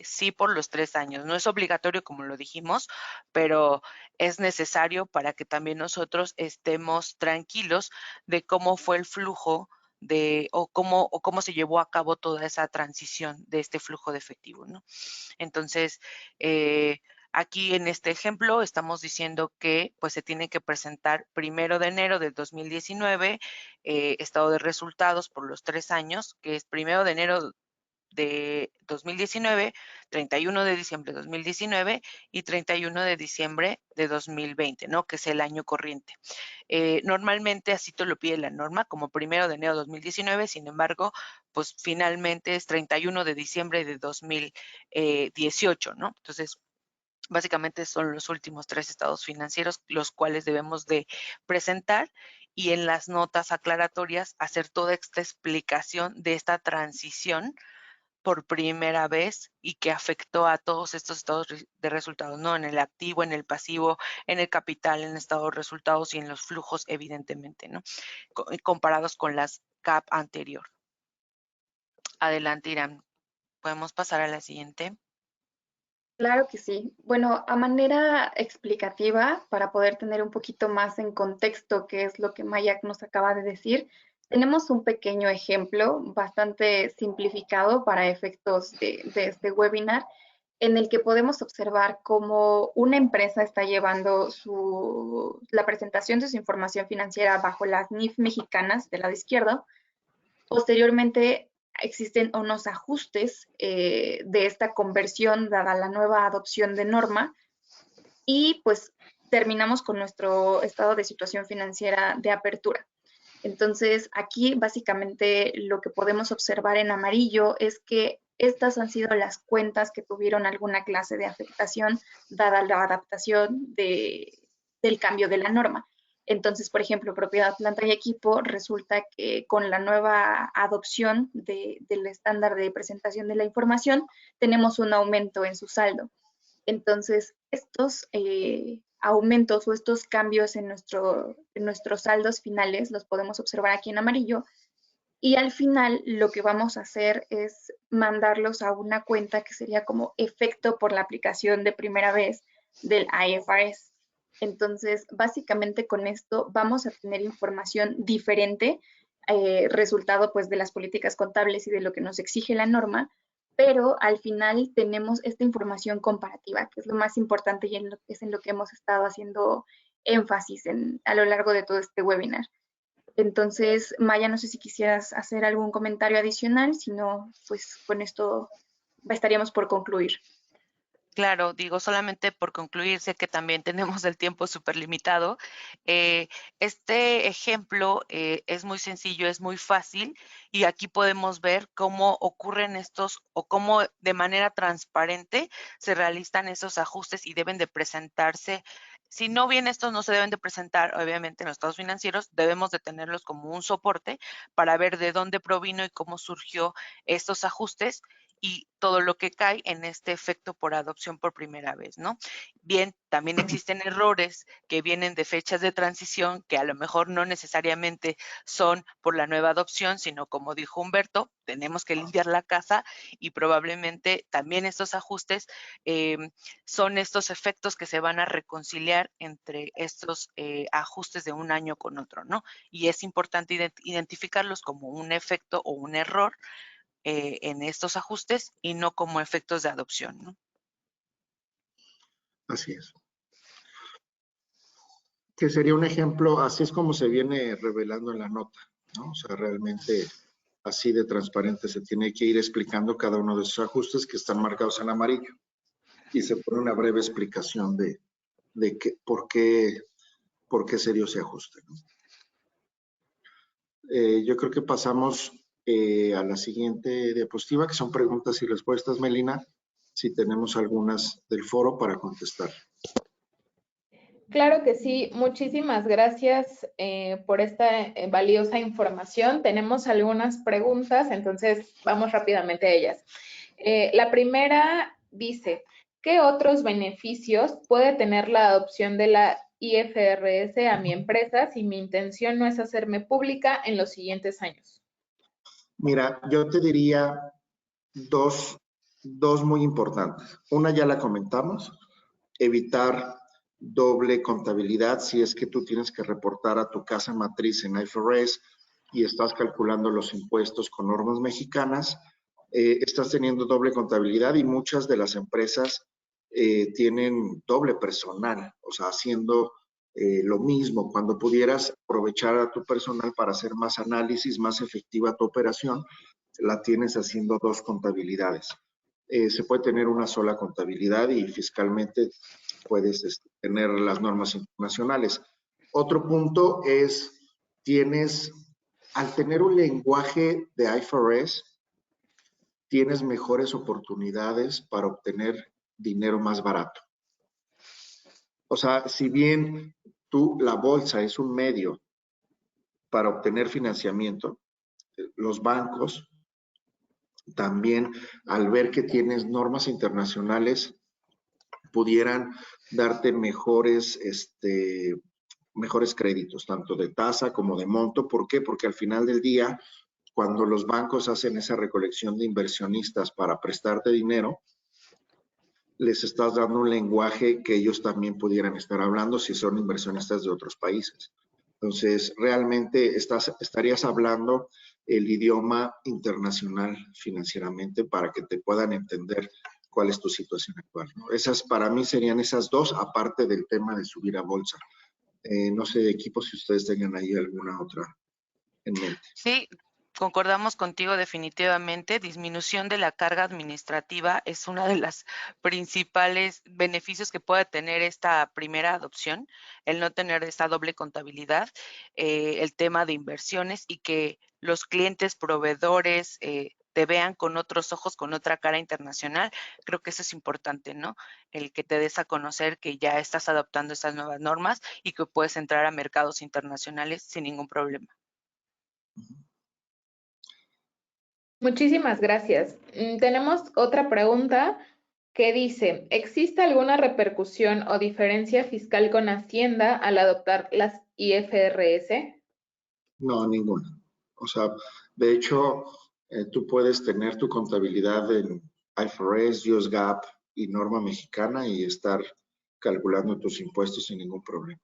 Speaker 3: sí, por los 3 años. No es obligatorio, como lo dijimos, pero es necesario para que también nosotros estemos tranquilos de cómo fue el flujo o cómo se llevó a cabo toda esa transición de este flujo de efectivo, ¿no? Entonces, aquí en este ejemplo estamos diciendo que pues se tiene que presentar 1 de enero de 2019, estado de resultados por los 3 años, que es 1 de enero de 2019, 31 de diciembre de 2019 y 31 de diciembre de 2020, ¿no? Que es el año corriente. Normalmente así te lo pide la norma, como 1 de enero de 2019, sin embargo, pues finalmente es 31 de diciembre de 2018, ¿no? Entonces, básicamente son los últimos 3 estados financieros los cuales debemos de presentar y en las notas aclaratorias hacer toda esta explicación de esta transición por primera vez y que afectó a todos estos estados de resultados, ¿no? En el activo, en el pasivo, en el capital, en el estado de resultados y en los flujos, evidentemente, ¿no? Comparados con las CAP anterior. Adelante, Irán. ¿Podemos pasar a la siguiente?
Speaker 4: Claro que sí. Bueno, a manera explicativa, para poder tener un poquito más en contexto qué es lo que Mayak nos acaba de decir, tenemos un pequeño ejemplo bastante simplificado para efectos de este webinar, en el que podemos observar cómo una empresa está llevando la presentación de su información financiera bajo las NIF mexicanas del lado izquierdo. Posteriormente existen unos ajustes de esta conversión dada la nueva adopción de norma y pues terminamos con nuestro estado de situación financiera de apertura. Entonces, aquí básicamente lo que podemos observar en amarillo es que estas han sido las cuentas que tuvieron alguna clase de afectación dada la adaptación del cambio de la norma. Entonces, por ejemplo, propiedad, planta y equipo, resulta que con la nueva adopción del estándar de presentación de la información, tenemos un aumento en su saldo. Entonces, estos aumentos o estos cambios en nuestros saldos finales los podemos observar aquí en amarillo. Y al final lo que vamos a hacer es mandarlos a una cuenta que sería como efecto por la aplicación de primera vez del IFRS. Entonces, básicamente con esto vamos a tener información diferente, resultado pues de las políticas contables y de lo que nos exige la norma, pero al final tenemos esta información comparativa, que es lo más importante y es en lo que hemos estado haciendo énfasis a lo largo de todo este webinar. Entonces, Maya, no sé si quisieras hacer algún comentario adicional, si no, pues con esto estaríamos por concluir.
Speaker 3: Claro, digo, solamente por concluir, sé que también tenemos el tiempo súper limitado. Este ejemplo es muy sencillo, es muy fácil y aquí podemos ver cómo ocurren estos o cómo de manera transparente se realizan esos ajustes y deben de presentarse. Si no bien estos no se deben de presentar, obviamente en los estados financieros, debemos de tenerlos como un soporte para ver de dónde provino y cómo surgió estos ajustes y todo lo que cae en este efecto por adopción por primera vez, ¿no? Bien, también existen errores que vienen de fechas de transición que a lo mejor no necesariamente son por la nueva adopción, sino como dijo Humberto, tenemos que limpiar la casa y probablemente también estos ajustes son estos efectos que se van a reconciliar entre estos ajustes de un año con otro, ¿no? Y es importante identificarlos como un efecto o un error en estos ajustes y no como efectos de adopción, ¿no?
Speaker 2: Así es. Que sería un ejemplo, así es como se viene revelando en la nota, ¿no? O sea, realmente así de transparente se tiene que ir explicando cada uno de esos ajustes que están marcados en amarillo. Y se pone una breve explicación de por qué se dio ese ajuste, ¿no? Yo creo que pasamos a la siguiente diapositiva, que son preguntas y respuestas, Melina, si tenemos algunas del foro para contestar.
Speaker 1: Claro que sí, muchísimas gracias por esta valiosa información. Tenemos algunas preguntas, entonces vamos rápidamente a ellas. La primera dice, ¿qué otros beneficios puede tener la adopción de la IFRS a mi empresa si mi intención no es hacerme pública en los siguientes años?
Speaker 2: Mira, yo te diría dos muy importantes. Una ya la comentamos, evitar doble contabilidad si es que tú tienes que reportar a tu casa matriz en IFRS y estás calculando los impuestos con normas mexicanas, estás teniendo doble contabilidad y muchas de las empresas tienen doble personal, o sea, haciendo lo mismo, cuando pudieras aprovechar a tu personal para hacer más análisis, más efectiva tu operación, la tienes haciendo dos contabilidades. Se puede tener una sola contabilidad y fiscalmente puedes tener las normas internacionales. Otro punto es, al tener un lenguaje de IFRS, tienes mejores oportunidades para obtener dinero más barato. O sea, si bien la bolsa es un medio para obtener financiamiento, los bancos también, al ver que tienes normas internacionales, pudieran darte mejores créditos, tanto de tasa como de monto. ¿Por qué? Porque al final del día, cuando los bancos hacen esa recolección de inversionistas para prestarte dinero, les estás dando un lenguaje que ellos también pudieran estar hablando si son inversionistas de otros países. Entonces, realmente estarías hablando el idioma internacional financieramente para que te puedan entender cuál es tu situación actual, ¿no? Esas para mí serían esas dos, aparte del tema de subir a bolsa. No sé, equipo, si ustedes tengan ahí alguna otra en mente.
Speaker 3: Sí, concordamos contigo definitivamente. Disminución de la carga administrativa es una de las principales beneficios que puede tener esta primera adopción, el no tener esta doble contabilidad, el tema de inversiones y que los clientes, proveedores, te vean con otros ojos, con otra cara internacional. Creo que eso es importante, ¿no? El que te des a conocer que ya estás adoptando estas nuevas normas y que puedes entrar a mercados internacionales sin ningún problema.
Speaker 1: Muchísimas gracias. Tenemos otra pregunta que dice, ¿existe alguna repercusión o diferencia fiscal con Hacienda al adoptar las IFRS?
Speaker 2: No, ninguna. O sea, de hecho, tú puedes tener tu contabilidad en IFRS, US GAAP y norma mexicana y estar calculando tus impuestos sin ningún problema.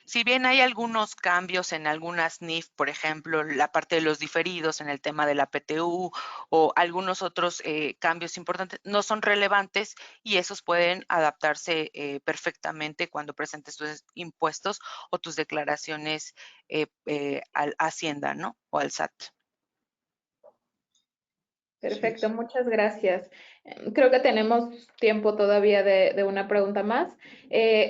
Speaker 3: Si bien hay algunos cambios en algunas NIF, por ejemplo, la parte de los diferidos en el tema de la PTU o algunos otros cambios importantes, no son relevantes y esos pueden adaptarse perfectamente cuando presentes tus impuestos o tus declaraciones al Hacienda, ¿no? O al SAT.
Speaker 1: Perfecto, muchas gracias. Creo que tenemos tiempo todavía de una pregunta más.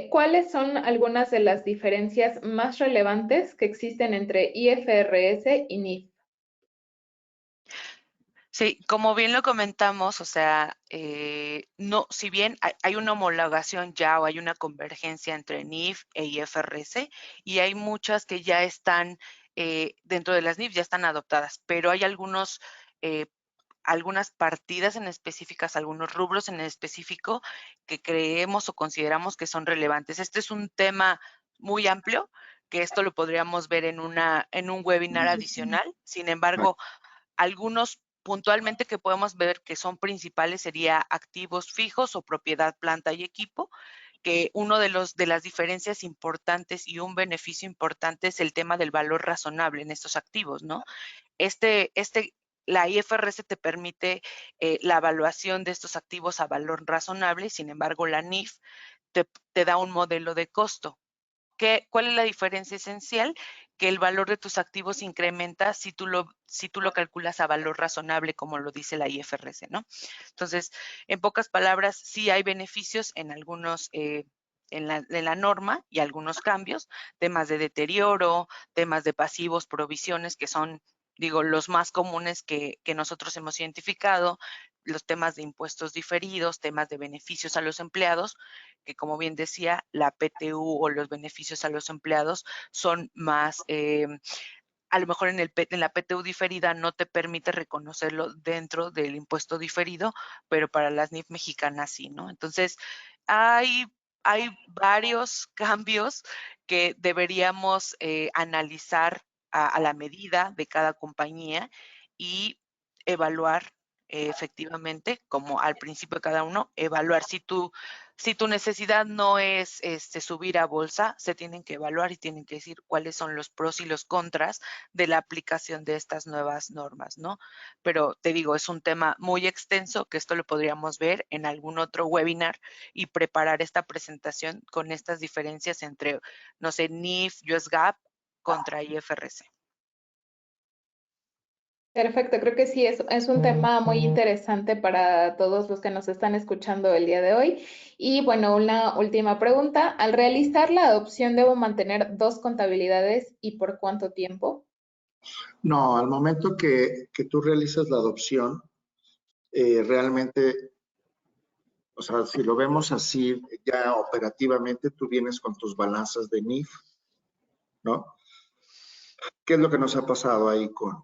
Speaker 1: ¿Cuáles son algunas de las diferencias más relevantes que existen entre IFRS y NIF?
Speaker 3: Sí, como bien lo comentamos, o sea, no, si bien hay una homologación ya o hay una convergencia entre NIF e IFRS y hay muchas que ya están dentro de las NIF, ya están adoptadas, pero hay algunas partidas en específicas, algunos rubros en específico que creemos o consideramos que son relevantes. Este es un tema muy amplio, que esto lo podríamos ver en un webinar adicional. Sin embargo, algunos puntualmente que podemos ver que son principales sería activos fijos o propiedad, planta y equipo, que uno de las diferencias importantes y un beneficio importante es el tema del valor razonable en estos activos, ¿no? La IFRS te permite la evaluación de estos activos a valor razonable, sin embargo, la NIF te da un modelo de costo. ¿Cuál es la diferencia esencial? Que el valor de tus activos incrementa si tú lo calculas a valor razonable, como lo dice la IFRS, ¿no? Entonces, en pocas palabras, sí hay beneficios en algunos, en la norma y algunos cambios, temas de deterioro, temas de pasivos, provisiones, que son, digo, los más comunes que nosotros hemos identificado, los temas de impuestos diferidos, temas de beneficios a los empleados, que como bien decía, la PTU o los beneficios a los empleados son más, a lo mejor en la PTU diferida no te permite reconocerlo dentro del impuesto diferido, pero para las NIF mexicanas sí, ¿no? Entonces, hay varios cambios que deberíamos analizar a la medida de cada compañía y evaluar efectivamente, como al principio de cada uno, evaluar si tu necesidad no es subir a bolsa, se tienen que evaluar y tienen que decir cuáles son los pros y los contras de la aplicación de estas nuevas normas, ¿no? Pero te digo, es un tema muy extenso que esto lo podríamos ver en algún otro webinar y preparar esta presentación con estas diferencias entre, no sé, NIF, US GAAP contra IFRS.
Speaker 1: Perfecto, creo que sí, es un tema muy interesante para todos los que nos están escuchando el día de hoy. Y bueno, una última pregunta. Al realizar la adopción, ¿debo mantener dos contabilidades y por cuánto tiempo?
Speaker 2: No, al momento que tú realizas la adopción, realmente, o sea, si lo vemos así, ya operativamente tú vienes con tus balanzas de NIF, ¿no? ¿Qué es lo que nos ha pasado ahí con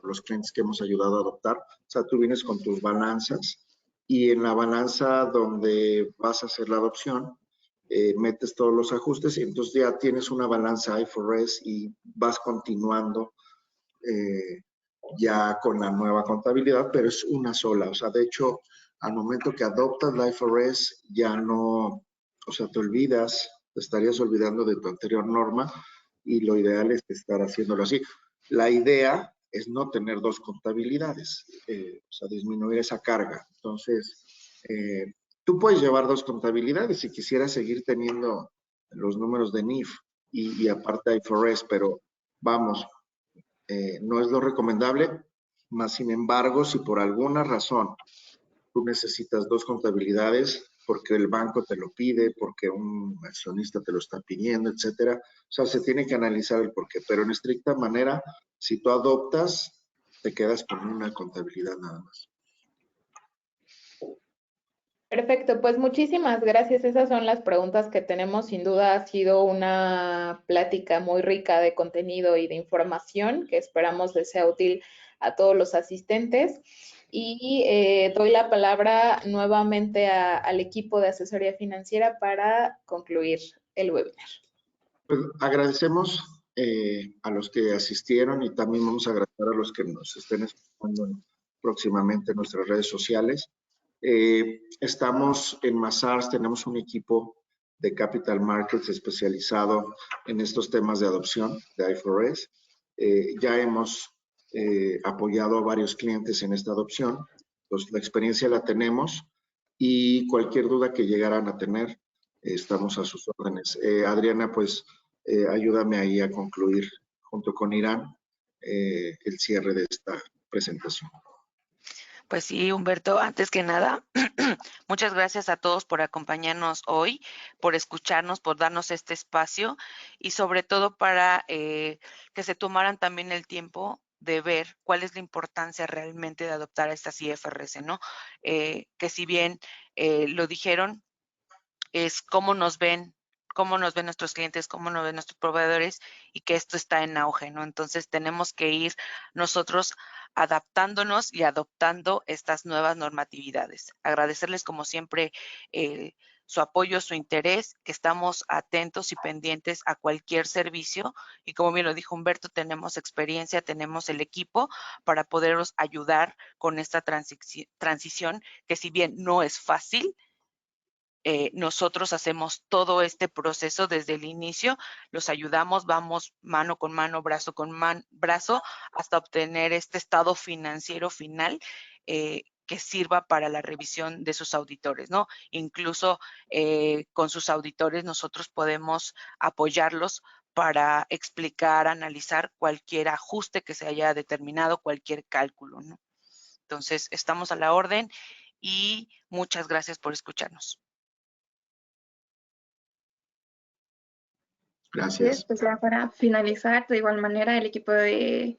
Speaker 2: los clientes que hemos ayudado a adoptar? O sea, tú vienes con tus balanzas y en la balanza donde vas a hacer la adopción, metes todos los ajustes y entonces ya tienes una balanza IFRS y vas continuando ya con la nueva contabilidad, pero es una sola. O sea, de hecho, al momento que adoptas la IFRS, ya no, o sea, te estarías olvidando de tu anterior norma y lo ideal es estar haciéndolo así. La idea es no tener dos contabilidades, o sea, disminuir esa carga. Entonces, tú puedes llevar dos contabilidades si quisieras seguir teniendo los números de NIF y aparte IFRS, pero vamos, no es lo recomendable, más sin embargo, si por alguna razón tú necesitas dos contabilidades, porque el banco te lo pide, porque un accionista te lo está pidiendo, etcétera, o sea, se tiene que analizar el porqué, pero en estricta manera, si tú adoptas, te quedas con una contabilidad nada más.
Speaker 1: Perfecto, pues muchísimas gracias. Esas son las preguntas que tenemos. Sin duda ha sido una plática muy rica de contenido y de información que esperamos les sea útil a todos los asistentes. Y doy la palabra nuevamente al equipo de asesoría financiera para concluir el webinar.
Speaker 2: Pues agradecemos a los que asistieron y también vamos a agradecer a los que nos estén escuchando próximamente en nuestras redes sociales. Estamos en Mazars, tenemos un equipo de Capital Markets especializado en estos temas de adopción de IFRS. Ya hemos apoyado a varios clientes en esta adopción, pues la experiencia la tenemos y cualquier duda que llegaran a tener, estamos a sus órdenes. Adriana, pues ayúdame ahí a concluir junto con Irán el cierre de esta presentación.
Speaker 3: Pues sí, Humberto, antes que nada, muchas gracias a todos por acompañarnos hoy, por escucharnos, por darnos este espacio y sobre todo para que se tomaran también el tiempo de ver cuál es la importancia realmente de adoptar estas IFRS, ¿no? Que si bien lo dijeron, es cómo nos ven nuestros clientes, cómo nos ven nuestros proveedores y que esto está en auge, ¿no? Entonces tenemos que ir nosotros adaptándonos y adoptando estas nuevas normatividades. Agradecerles como siempre su apoyo, su interés, que estamos atentos y pendientes a cualquier servicio y como bien lo dijo Humberto, tenemos experiencia, tenemos el equipo para poderos ayudar con esta transición que si bien no es fácil, nosotros hacemos todo este proceso desde el inicio, los ayudamos, vamos mano con mano, brazo con brazo, hasta obtener este estado financiero final que sirva para la revisión de sus auditores, ¿no? Incluso con sus auditores nosotros podemos apoyarlos para explicar, analizar cualquier ajuste que se haya determinado, cualquier cálculo, ¿no? Entonces, estamos a la orden y muchas gracias por escucharnos.
Speaker 2: Gracias.
Speaker 4: Pues ya para finalizar, de igual manera, el equipo de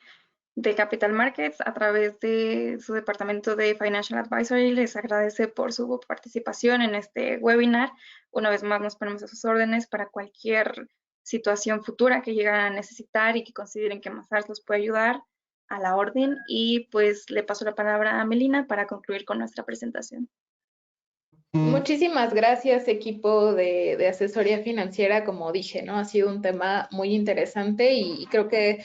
Speaker 4: Capital Markets, a través de su departamento de Financial Advisory, les agradece por su participación en este webinar. Una vez más, nos ponemos a sus órdenes para cualquier situación futura que lleguen a necesitar y que consideren que Mazars los puede ayudar, a la orden. Y pues le paso la palabra a Melina para concluir con nuestra presentación.
Speaker 1: Muchísimas gracias, equipo de asesoría financiera. Como dije, ¿no? Ha sido un tema muy interesante y creo que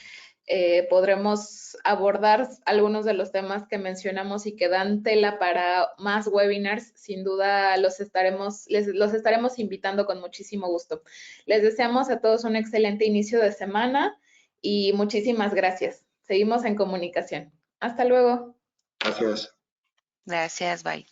Speaker 1: podremos abordar algunos de los temas que mencionamos y que dan tela para más webinars. Sin duda los estaremos invitando con muchísimo gusto. Les deseamos a todos un excelente inicio de semana y muchísimas gracias. Seguimos en comunicación. Hasta luego.
Speaker 2: Gracias.
Speaker 3: Gracias, bye.